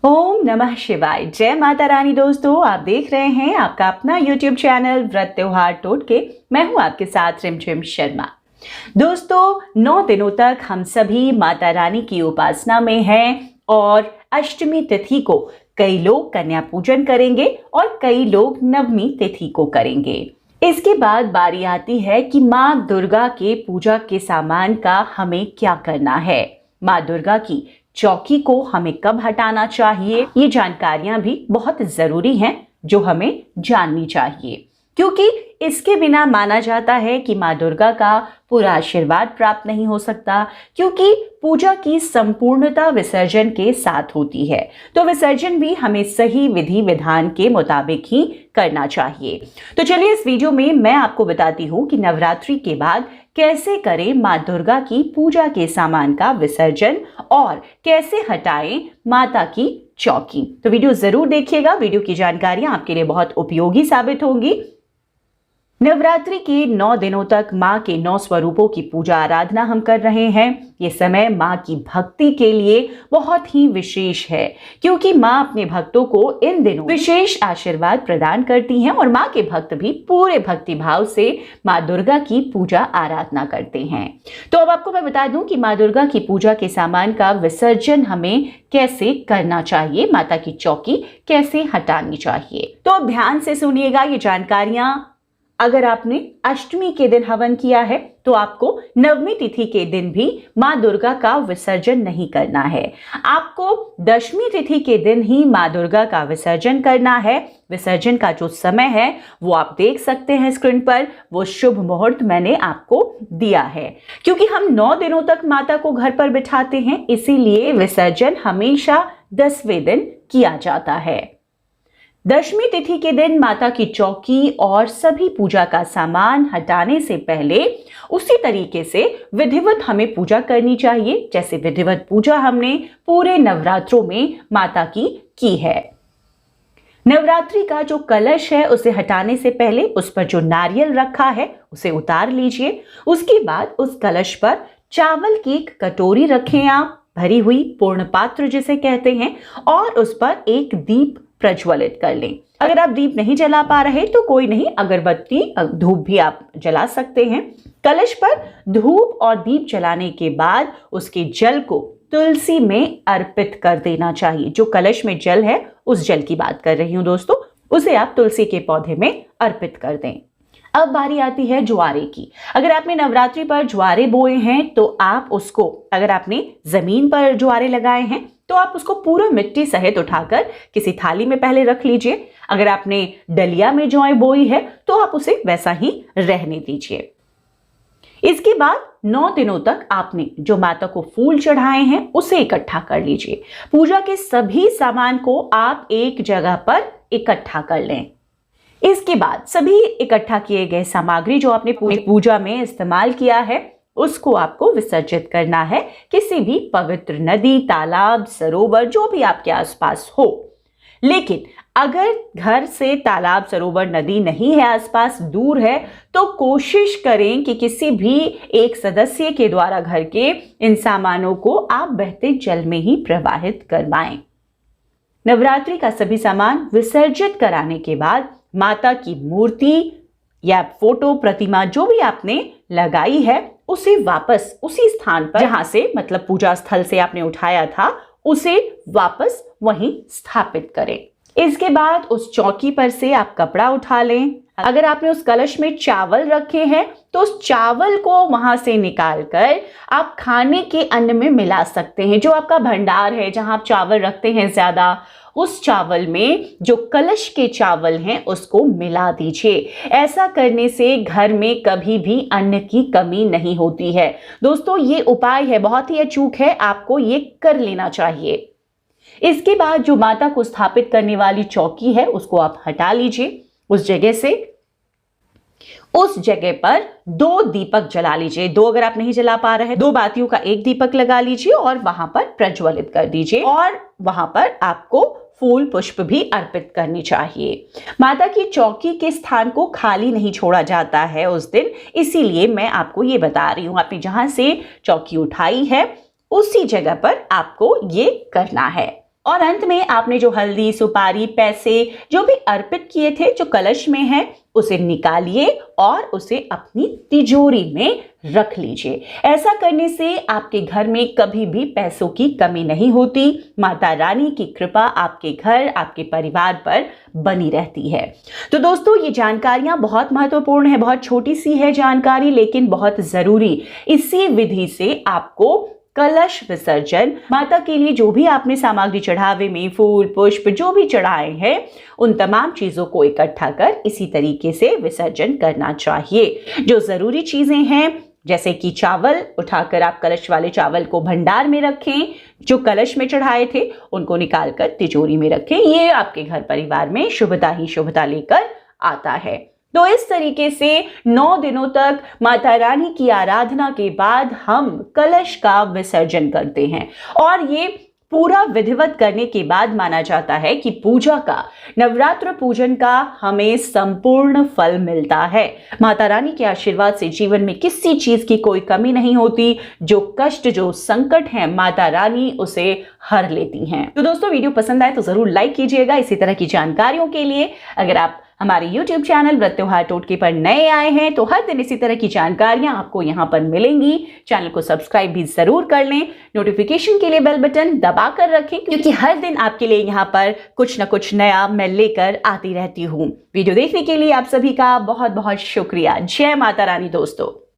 ओम नमः शिवाय। जय माता रानी। दोस्तों, आप देख रहे हैं आपका अपना YouTube चैनल व्रत त्योहार टोटके। मैं हूं आपके साथ रिमझिम शर्मा। दोस्तों, 9 दिनों तक हम सभी माता रानी की उपासना में हैं और अष्टमी तिथि को कई लोग कन्या पूजन करेंगे और कई लोग नवमी तिथि को करेंगे। इसके बाद बारी आती है कि माँ दुर्गा के पूजा के सामान का हमें क्या करना है। माँ दुर्गा की चौकी को हमें कब हटाना चाहिए, ये जानकारियां भी बहुत जरूरी हैं जो हमें जाननी चाहिए, क्योंकि इसके बिना माना जाता है कि माँ दुर्गा का पूरा आशीर्वाद प्राप्त नहीं हो सकता, क्योंकि पूजा की संपूर्णता विसर्जन के साथ होती है। तो विसर्जन भी हमें सही विधि विधान के मुताबिक ही करना चाहिए। तो चलिए, इस वीडियो में मैं आपको बताती हूँ कि नवरात्रि के बाद कैसे करें माँ दुर्गा की पूजा के सामान का विसर्जन और कैसे हटाएं माता की चौकी। तो वीडियो जरूर देखिएगा। वीडियो की जानकारियां आपके लिए बहुत उपयोगी साबित होंगी। नवरात्रि के 9 दिनों तक माँ के 9 स्वरूपों की पूजा आराधना हम कर रहे हैं। ये समय माँ की भक्ति के लिए बहुत ही विशेष है, क्योंकि माँ अपने भक्तों को इन दिनों विशेष आशीर्वाद प्रदान करती हैं और माँ के भक्त भी पूरे भक्ति भाव से माँ दुर्गा की पूजा आराधना करते हैं। तो अब आपको मैं बता दूं कि माँ दुर्गा की पूजा के सामान का विसर्जन हमें कैसे करना चाहिए, माता की चौकी कैसे हटानी चाहिए। तो अब ध्यान से सुनिएगा ये जानकारियां। अगर आपने अष्टमी के दिन हवन किया है तो आपको नवमी तिथि के दिन भी माँ दुर्गा का विसर्जन नहीं करना है। आपको दशमी तिथि के दिन ही माँ दुर्गा का विसर्जन करना है। विसर्जन का जो समय है वो आप देख सकते हैं स्क्रीन पर। वो शुभ मुहूर्त मैंने आपको दिया है, क्योंकि हम 9 दिनों तक माता को घर पर बिठाते हैं, इसीलिए विसर्जन हमेशा 10वें दिन किया जाता है। दशमी तिथि के दिन माता की चौकी और सभी पूजा का सामान हटाने से पहले उसी तरीके से विधिवत हमें पूजा करनी चाहिए, जैसे विधिवत पूजा हमने पूरे नवरात्रों में माता की है। नवरात्रि का जो कलश है उसे हटाने से पहले उस पर जो नारियल रखा है उसे उतार लीजिए। उसके बाद उस कलश पर चावल की एक कटोरी रखें आप, भरी हुई पूर्ण पात्र जिसे कहते हैं, और उस पर एक दीप प्रज्वलित कर लें। अगर आप दीप नहीं जला पा रहे तो कोई नहीं, अगरबत्ती धूप भी आप जला सकते हैं। कलश पर धूप और दीप जलाने के बाद उसके जल को तुलसी में अर्पित कर देना चाहिए। जो कलश में जल है उस जल की बात कर रही हूं दोस्तों, उसे आप तुलसी के पौधे में अर्पित कर दें। अब बारी आती है ज्वारे की। अगर आपने नवरात्रि पर ज्वारे बोए हैं तो आप उसको, अगर आपने जमीन पर ज्वारे लगाए हैं तो आप उसको पूरा मिट्टी सहित उठाकर किसी थाली में पहले रख लीजिए। अगर आपने डलिया में ज्वार बोई है तो आप उसे वैसा ही रहने दीजिए। इसके बाद 9 दिनों तक आपने जो माता को फूल चढ़ाए हैं उसे इकट्ठा कर लीजिए। पूजा के सभी सामान को आप एक जगह पर इकट्ठा कर लें। इसके बाद सभी इकट्ठा किए गए सामग्री जो आपने पूरी पूजा में इस्तेमाल किया है उसको आपको विसर्जित करना है किसी भी पवित्र नदी, तालाब, सरोवर जो भी आपके आसपास हो। लेकिन अगर घर से तालाब, सरोवर, नदी नहीं है आसपास, दूर है, तो कोशिश करें कि किसी भी एक सदस्य के द्वारा घर के इन सामानों को आप बहते जल में ही प्रवाहित करवाएं। नवरात्रि का सभी सामान विसर्जित कराने के बाद माता की मूर्ति या फोटो, प्रतिमा जो भी आपने लगाई है उसे वापस उसी स्थान पर, जहां से मतलब पूजा स्थल से आपने उठाया था, उसे वापस वहीं स्थापित करें। इसके बाद उस चौकी पर से आप कपड़ा उठा लें। अगर आपने उस कलश में चावल रखे हैं तो उस चावल को वहां से निकालकर आप खाने के अन्न में मिला सकते हैं। जो आपका भंडार है, जहां आप चावल रखते हैं ज्यादा, उस चावल में जो कलश के चावल हैं उसको मिला दीजिए। ऐसा करने से घर में कभी भी अन्न की कमी नहीं होती है। दोस्तों, ये उपाय है, बहुत ही अचूक है, आपको ये कर लेना चाहिए। इसके बाद जो माता को स्थापित करने वाली चौकी है उसको आप हटा लीजिए। उस जगह पर 2 दीपक जला लीजिए। 2 अगर आप नहीं जला पा रहे हैं, 2 बातियों का एक दीपक लगा लीजिए और वहां पर प्रज्वलित कर दीजिए, और वहां पर आपको फूल पुष्प भी अर्पित करनी चाहिए। माता की चौकी के स्थान को खाली नहीं छोड़ा जाता है उस दिन, इसीलिए मैं आपको ये बता रही हूं। आपने जहां से चौकी उठाई है उसी जगह पर आपको ये करना है। और अंत में आपने जो हल्दी, सुपारी, पैसे जो भी अर्पित किए थे जो कलश में है, उसे निकालिए और उसे अपनी तिजोरी में रख लीजिए। ऐसा करने से आपके घर में कभी भी पैसों की कमी नहीं होती। माता रानी की कृपा आपके घर, आपके परिवार पर बनी रहती है। तो दोस्तों, ये जानकारियां बहुत महत्वपूर्ण है, बहुत छोटी सी है जानकारी लेकिन बहुत जरूरी। इसी विधि से आपको कलश विसर्जन, माता के लिए जो भी आपने सामग्री चढ़ावे में फूल, पुष्प जो भी चढ़ाए हैं, उन तमाम चीजों को इकट्ठा कर इसी तरीके से विसर्जन करना चाहिए। जो जरूरी चीजें हैं जैसे कि चावल, उठाकर आप कलश वाले चावल को भंडार में रखें, जो कलश में चढ़ाए थे उनको निकालकर तिजोरी में रखें। ये आपके घर परिवार में शुभता ही शुभता लेकर आता है। तो इस तरीके से 9 दिनों तक माता रानी की आराधना के बाद हम कलश का विसर्जन करते हैं और ये पूरा विधिवत करने के बाद माना जाता है कि पूजा का, नवरात्र पूजन का हमें संपूर्ण फल मिलता है। माता रानी के आशीर्वाद से जीवन में किसी चीज की कोई कमी नहीं होती। जो कष्ट, जो संकट है, माता रानी उसे हर लेती हैं। तो दोस्तों, वीडियो पसंद आए तो जरूर लाइक कीजिएगा। इसी तरह की जानकारियों के लिए अगर आप हमारे YouTube चैनल व्रत त्योहार टोटके पर नए आए हैं तो हर दिन इसी तरह की जानकारियां आपको यहां पर मिलेंगी। चैनल को सब्सक्राइब भी जरूर कर लें, नोटिफिकेशन के लिए बेल बटन दबा कर रखें क्योंकि हर दिन आपके लिए यहां पर कुछ न कुछ नया मैं लेकर आती रहती हूं। वीडियो देखने के लिए आप सभी का बहुत बहुत शुक्रिया। जय माता रानी दोस्तों।